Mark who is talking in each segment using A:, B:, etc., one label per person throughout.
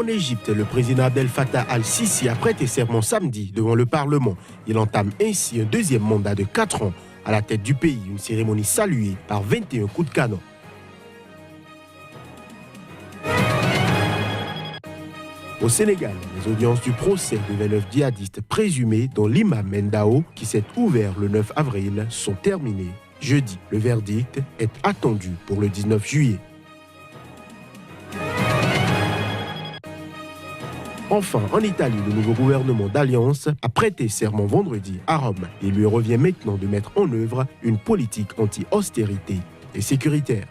A: En Égypte, le président Abdel Fattah al-Sisi a prêté serment samedi devant le Parlement. Il entame ainsi un deuxième mandat de 4 ans à la tête du pays, une cérémonie saluée par 21 coups de canon. Au Sénégal, les audiences du procès de 29 djihadistes présumés, dont l'imam Mendao, qui s'est ouvert le 9 avril, sont terminées. Jeudi, le verdict est attendu pour le 19 juillet. Enfin, en Italie, le nouveau gouvernement d'alliance a prêté serment vendredi à Rome. Il lui revient maintenant de mettre en œuvre une politique anti-austérité et sécuritaire.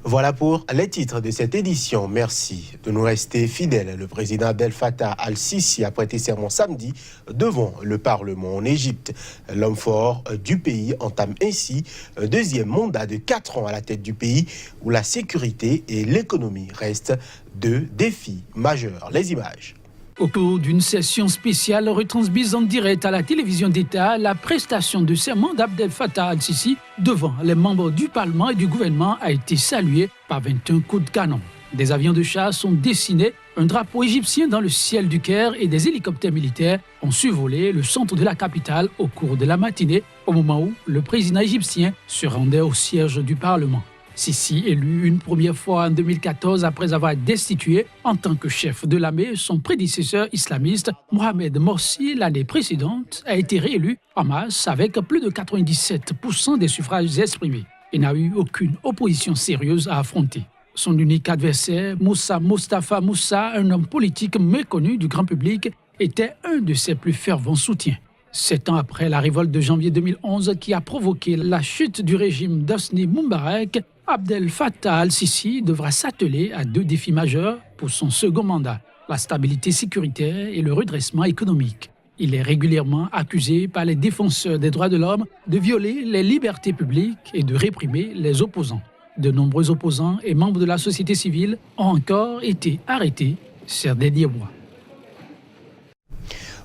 A: Voilà pour les titres de cette édition. Merci de nous rester fidèles. Le président Abdel Fattah al-Sisi a prêté serment samedi devant le Parlement en Égypte. L'homme fort du pays entame ainsi un deuxième mandat de 4 ans à la tête du pays où la sécurité et l'économie restent deux défis majeurs. Les images.
B: Au cours d'une session spéciale retransmise en direct à la télévision d'État, la prestation de serment d'Abdel Fattah al-Sisi devant les membres du Parlement et du gouvernement a été saluée par 21 coups de canon. Des avions de chasse ont dessiné un drapeau égyptien dans le ciel du Caire et des hélicoptères militaires ont survolé le centre de la capitale au cours de la matinée, au moment où le président égyptien se rendait au siège du Parlement. Sisi, élu une première fois en 2014 après avoir destitué en tant que chef de l'armée son prédécesseur islamiste Mohamed Morsi l'année précédente, a été réélu en masse avec plus de 97% des suffrages exprimés. Il n'a eu aucune opposition sérieuse à affronter. Son unique adversaire, Moussa Mostafa Moussa, un homme politique méconnu du grand public, était un de ses plus fervents soutiens. 7 ans après la révolte de janvier 2011 qui a provoqué la chute du régime d'Hosni Moubarak, Abdel Fattah al-Sisi devra s'atteler à 2 défis majeurs pour son second mandat, la stabilité sécuritaire et le redressement économique. Il est régulièrement accusé par les défenseurs des droits de l'homme de violer les libertés publiques et de réprimer les opposants. De nombreux opposants et membres de la société civile ont encore été arrêtés ces derniers mois.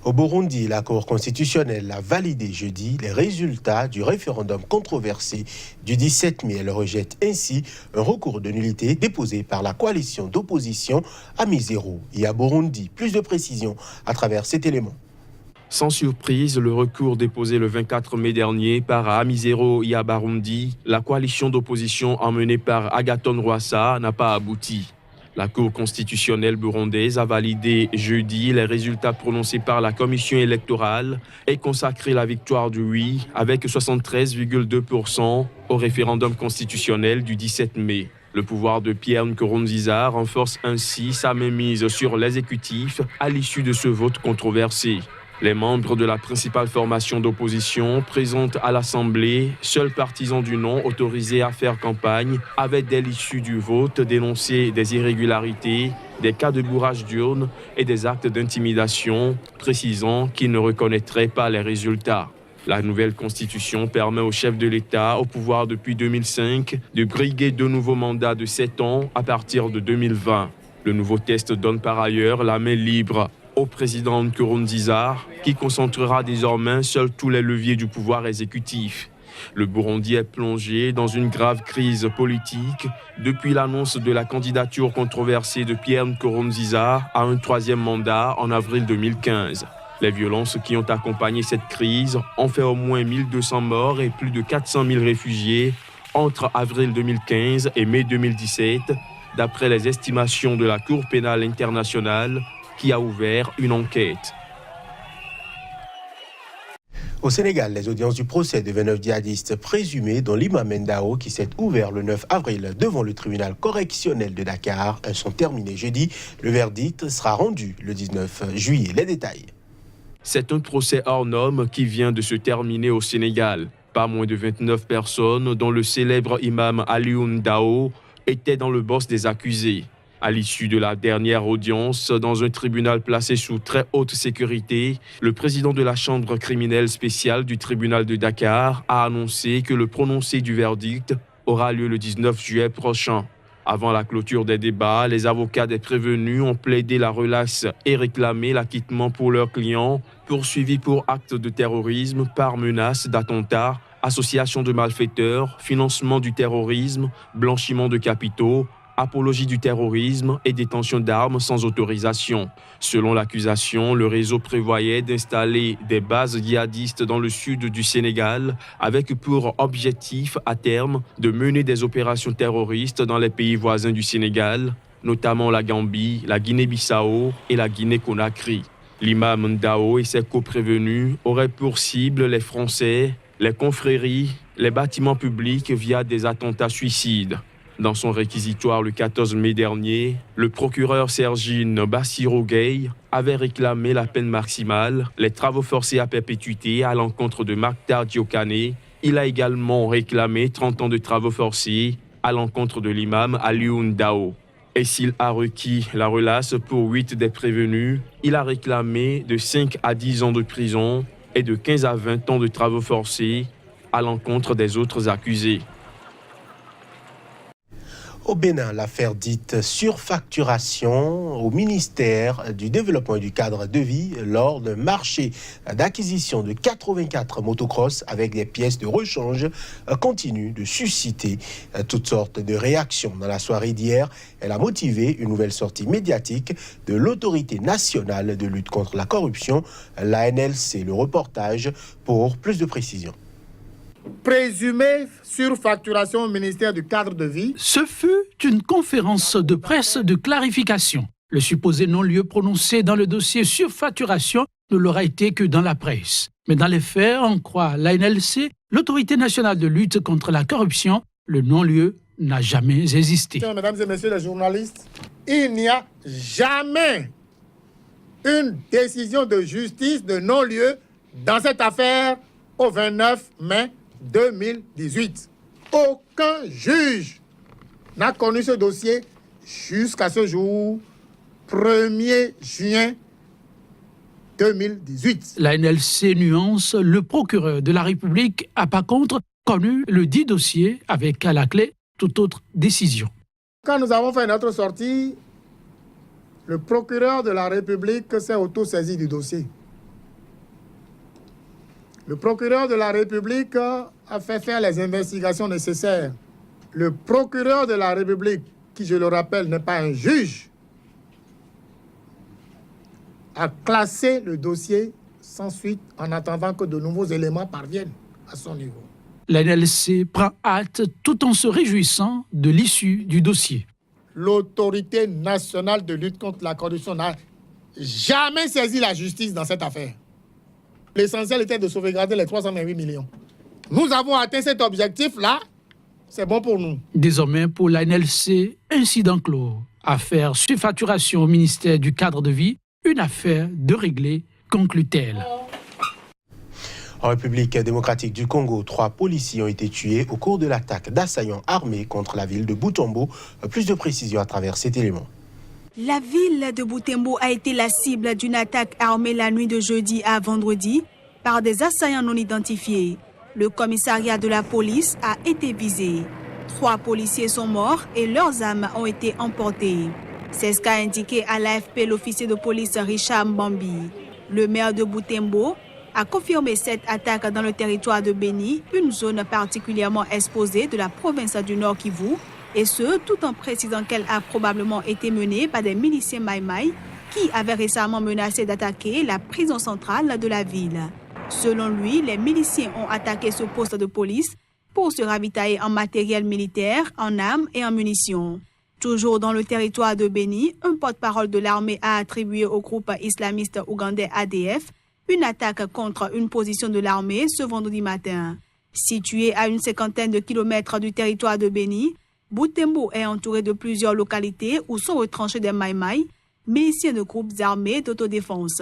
A: Au Burundi, la Cour constitutionnelle a validé jeudi les résultats du référendum controversé du 17 mai. Elle rejette ainsi un recours de nullité déposé par la coalition d'opposition Amizero et à Burundi. Plus de précisions à travers cet élément.
C: Sans surprise, le recours déposé le 24 mai dernier par Amizero et à Burundi, la coalition d'opposition emmenée par Agathon Rwasa, n'a pas abouti. La Cour constitutionnelle burundaise a validé jeudi les résultats prononcés par la commission électorale et consacré la victoire du oui avec 73,2% au référendum constitutionnel du 17 mai. Le pouvoir de Pierre Nkurunziza renforce ainsi sa mainmise sur l'exécutif à l'issue de ce vote controversé. Les membres de la principale formation d'opposition présente à l'Assemblée, seuls partisans du non autorisés à faire campagne, avaient dès l'issue du vote dénoncé des irrégularités, des cas de bourrage d'urnes et des actes d'intimidation, précisant qu'ils ne reconnaîtraient pas les résultats. La nouvelle constitution permet au chef de l'État, au pouvoir depuis 2005, de briguer 2 nouveaux mandats de 7 ans à partir de 2020. Le nouveau test donne par ailleurs la main libre au président Nkurunziza, qui concentrera désormais seuls tous les leviers du pouvoir exécutif. Le Burundi est plongé dans une grave crise politique depuis l'annonce de la candidature controversée de Pierre Nkurunziza à un 3e mandat en avril 2015. Les violences qui ont accompagné cette crise ont fait au moins 1200 morts et plus de 400 000 réfugiés entre avril 2015 et mai 2017, d'après les estimations de la Cour pénale internationale, qui a ouvert une enquête.
A: Au Sénégal, les audiences du procès de 29 djihadistes présumés, dont l'imam Mendao, qui s'est ouvert le 9 avril devant le tribunal correctionnel de Dakar, sont terminées jeudi. Le verdict sera rendu le 19 juillet. Les détails.
C: C'est un procès hors norme qui vient de se terminer au Sénégal. Pas moins de 29 personnes, dont le célèbre imam Alioune Dao, étaient dans le box des accusés. À l'issue de la dernière audience, dans un tribunal placé sous très haute sécurité, le président de la chambre criminelle spéciale du tribunal de Dakar a annoncé que le prononcé du verdict aura lieu le 19 juillet prochain. Avant la clôture des débats, les avocats des prévenus ont plaidé la relaxe et réclamé l'acquittement pour leurs clients, poursuivis pour actes de terrorisme par menace d'attentat association de malfaiteurs, financement du terrorisme, blanchiment de capitaux, apologie du terrorisme et détention d'armes sans autorisation. Selon l'accusation, le réseau prévoyait d'installer des bases djihadistes dans le sud du Sénégal avec pour objectif à terme de mener des opérations terroristes dans les pays voisins du Sénégal, notamment la Gambie, la Guinée-Bissau et la Guinée-Conakry. L'imam Ndao et ses coprévenus auraient pour cible les Français, les confréries, les bâtiments publics via des attentats suicides. Dans son réquisitoire le 14 mai dernier, le procureur Sergine Bassirou Gueye avait réclamé la peine maximale, les travaux forcés à perpétuité à l'encontre de Maktar Diokane. Il a également réclamé 30 ans de travaux forcés à l'encontre de l'imam Aliou Ndao. Et s'il a requis la relace pour 8 des prévenus, il a réclamé de 5 à 10 ans de prison et de 15 à 20 ans de travaux forcés à l'encontre des autres accusés.
A: Au Bénin, l'affaire dite surfacturation au ministère du Développement et du Cadre de Vie lors d'un marché d'acquisition de 84 motocross avec des pièces de rechange continue de susciter toutes sortes de réactions. Dans la soirée d'hier, elle a motivé une nouvelle sortie médiatique de l'Autorité nationale de lutte contre la corruption, l'ANLC. Le reportage pour plus de précisions.
D: Présumée surfacturation au ministère du Cadre de Vie.
B: Ce fut une conférence de presse de clarification. Le supposé non-lieu prononcé dans le dossier surfacturation ne l'aura été que dans la presse. Mais dans les faits, on croit l'ANLC, l'Autorité nationale de lutte contre la corruption, le non-lieu n'a jamais existé.
D: Mesdames et messieurs les journalistes, il n'y a jamais une décision de justice de non-lieu dans cette affaire au 29 mai 2018. Aucun juge n'a connu ce dossier jusqu'à ce jour, 1er juin 2018.
B: La NLC nuance, le procureur de la République a par contre connu le dit dossier avec à la clé toute autre décision.
D: Quand nous avons fait notre sortie, le procureur de la République s'est auto-saisi du dossier. Le procureur de la République a fait faire les investigations nécessaires. Le procureur de la République, qui je le rappelle n'est pas un juge, a classé le dossier sans suite en attendant que de nouveaux éléments parviennent à son niveau.
B: La NLC prend hâte tout en se réjouissant de l'issue du dossier.
D: L'Autorité nationale de lutte contre la corruption n'a jamais saisi la justice dans cette affaire. L'essentiel était de sauvegarder les 328 millions. Nous avons atteint cet objectif-là, c'est bon pour nous.
B: Désormais, pour la NLC, incident clos. Affaire surfacturation au ministère du Cadre de Vie, une affaire de régler, conclut-elle.
A: En République démocratique du Congo, 3 policiers ont été tués au cours de l'attaque d'assaillants armés contre la ville de Butembo. Plus de précisions à travers cet élément.
E: La ville de Butembo a été la cible d'une attaque armée la nuit de jeudi à vendredi par des assaillants non identifiés. Le commissariat de la police a été visé. 3 policiers sont morts et leurs armes ont été emportées. C'est ce qu'a indiqué à l'AFP l'officier de police Richard Mbambi. Le maire de Butembo a confirmé cette attaque dans le territoire de Beni, une zone particulièrement exposée de la province du Nord Kivu, et ce, tout en précisant qu'elle a probablement été menée par des miliciens Maïmaï qui avaient récemment menacé d'attaquer la prison centrale de la ville. Selon lui, les miliciens ont attaqué ce poste de police pour se ravitailler en matériel militaire, en armes et en munitions. Toujours dans le territoire de Beni, un porte-parole de l'armée a attribué au groupe islamiste ougandais ADF une attaque contre une position de l'armée ce vendredi matin. Située à une 50aine de kilomètres du territoire de Beni, Butembo est entouré de plusieurs localités où sont retranchés des Maïmaï, miliciens de groupes armés d'autodéfense.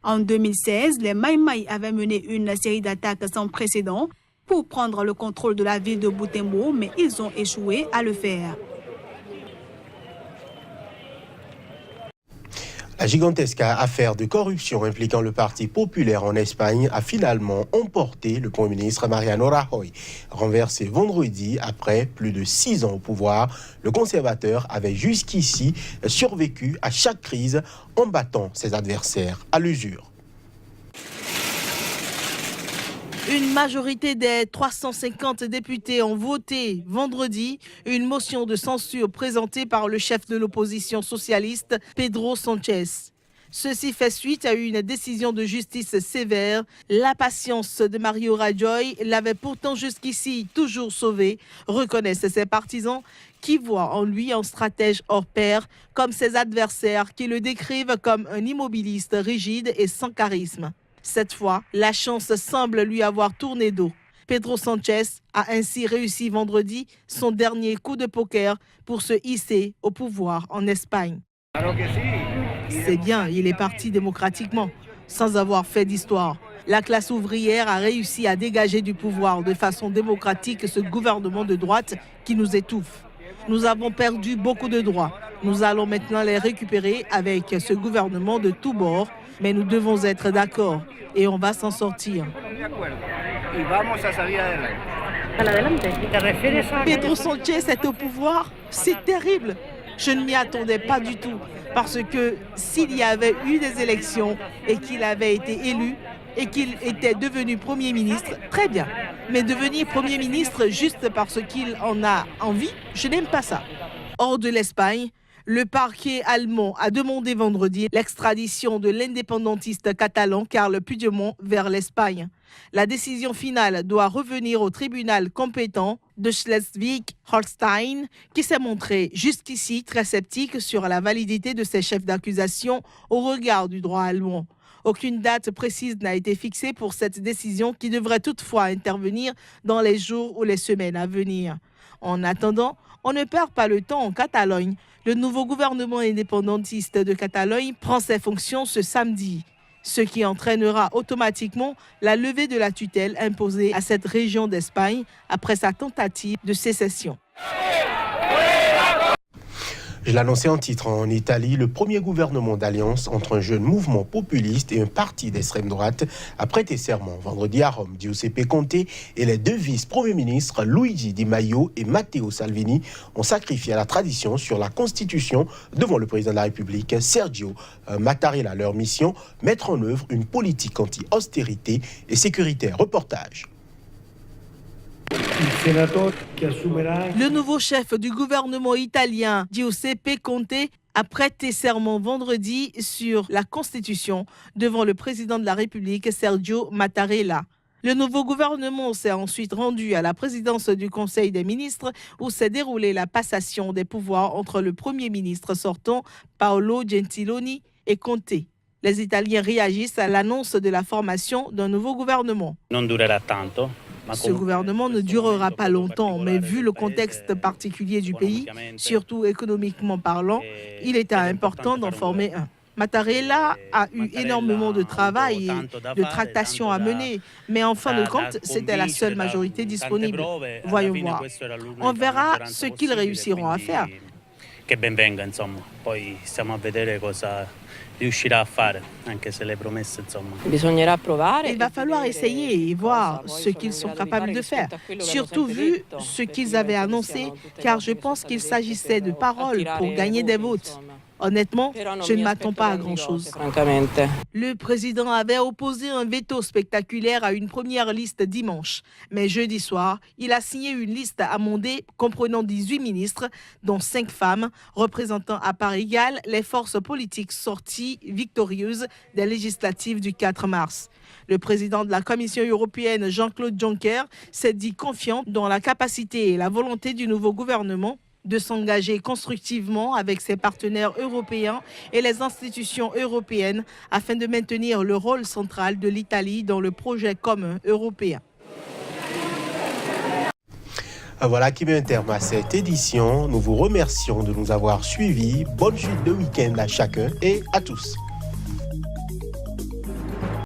E: En 2016, les Maïmaï avaient mené une série d'attaques sans précédent pour prendre le contrôle de la ville de Butembo, mais ils ont échoué à le faire.
A: La gigantesque affaire de corruption impliquant le Parti populaire en Espagne a finalement emporté le Premier ministre Mariano Rajoy. Renversé vendredi après plus de 6 ans au pouvoir, le conservateur avait jusqu'ici survécu à chaque crise en battant ses adversaires à l'usure.
F: Une majorité des 350 députés ont voté vendredi une motion de censure présentée par le chef de l'opposition socialiste, Pedro Sánchez. Ceci fait suite à une décision de justice sévère. La patience de Mario Rajoy l'avait pourtant jusqu'ici toujours sauvé, reconnaissent ses partisans qui voient en lui un stratège hors pair, comme ses adversaires qui le décrivent comme un immobiliste rigide et sans charisme. Cette fois, la chance semble lui avoir tourné dos. Pedro Sánchez a ainsi réussi vendredi son dernier coup de poker pour se hisser au pouvoir en Espagne. C'est bien, il est parti démocratiquement, sans avoir fait d'histoire. La classe ouvrière a réussi à dégager du pouvoir de façon démocratique ce gouvernement de droite qui nous étouffe. Nous avons perdu beaucoup de droits. Nous allons maintenant les récupérer avec ce gouvernement de tous bords, mais nous devons être d'accord et on va s'en sortir. Pedro Sánchez est au pouvoir, c'est terrible. Je ne m'y attendais pas du tout, parce que s'il y avait eu des élections et qu'il avait été élu et qu'il était devenu Premier ministre, très bien. Mais devenir Premier ministre juste parce qu'il en a envie, je n'aime pas ça. Hors de l'Espagne, le parquet allemand a demandé vendredi l'extradition de l'indépendantiste catalan Carles Puigdemont vers l'Espagne. La décision finale doit revenir au tribunal compétent de Schleswig-Holstein, qui s'est montré jusqu'ici très sceptique sur la validité de ses chefs d'accusation au regard du droit allemand. Aucune date précise n'a été fixée pour cette décision qui devrait toutefois intervenir dans les jours ou les semaines à venir. En attendant, on ne perd pas le temps en Catalogne. Le nouveau gouvernement indépendantiste de Catalogne prend ses fonctions ce samedi, ce qui entraînera automatiquement la levée de la tutelle imposée à cette région d'Espagne après sa tentative de sécession.
A: Je l'annonçais en titre, en Italie, le premier gouvernement d'alliance entre un jeune mouvement populiste et un parti d'extrême droite a prêté serment vendredi à Rome. Giuseppe Conte et les deux vice-premiers ministres Luigi Di Maio et Matteo Salvini ont sacrifié à la tradition sur la Constitution devant le président de la République, Sergio Mattarella. Leur mission, mettre en œuvre une politique anti-austérité et sécuritaire. Reportage.
F: Le nouveau chef du gouvernement italien, Giuseppe Conte, a prêté serment vendredi sur la Constitution devant le président de la République, Sergio Mattarella. Le nouveau gouvernement s'est ensuite rendu à la présidence du Conseil des ministres où s'est déroulée la passation des pouvoirs entre le Premier ministre sortant, Paolo Gentiloni, et Conte. Les Italiens réagissent à l'annonce de la formation d'un nouveau gouvernement. Ce gouvernement ne durera pas longtemps, mais vu le contexte particulier du pays, surtout économiquement parlant, il était important d'en former un. Mattarella a eu énormément de travail et de tractations à mener, mais en fin de compte, c'était la seule majorité disponible. Voyons voir. On verra ce qu'ils réussiront à faire.
G: Il
F: va falloir essayer et voir ce qu'ils sont capables de faire, surtout vu ce qu'ils avaient annoncé, car je pense qu'il s'agissait de paroles pour gagner des votes. Honnêtement, je ne m'attends pas à grand-chose. Le président avait opposé un veto spectaculaire à une première liste dimanche. Mais jeudi soir, il a signé une liste amendée comprenant 18 ministres, dont 5 femmes, représentant à part égale les forces politiques sorties victorieuses des législatives du 4 mars. Le président de la Commission européenne, Jean-Claude Juncker, s'est dit confiant dans la capacité et la volonté du nouveau gouvernement de s'engager constructivement avec ses partenaires européens et les institutions européennes afin de maintenir le rôle central de l'Italie dans le projet commun européen.
A: Voilà qui met un terme à cette édition. Nous vous remercions de nous avoir suivis. Bonne suite de week-end à chacun et à tous.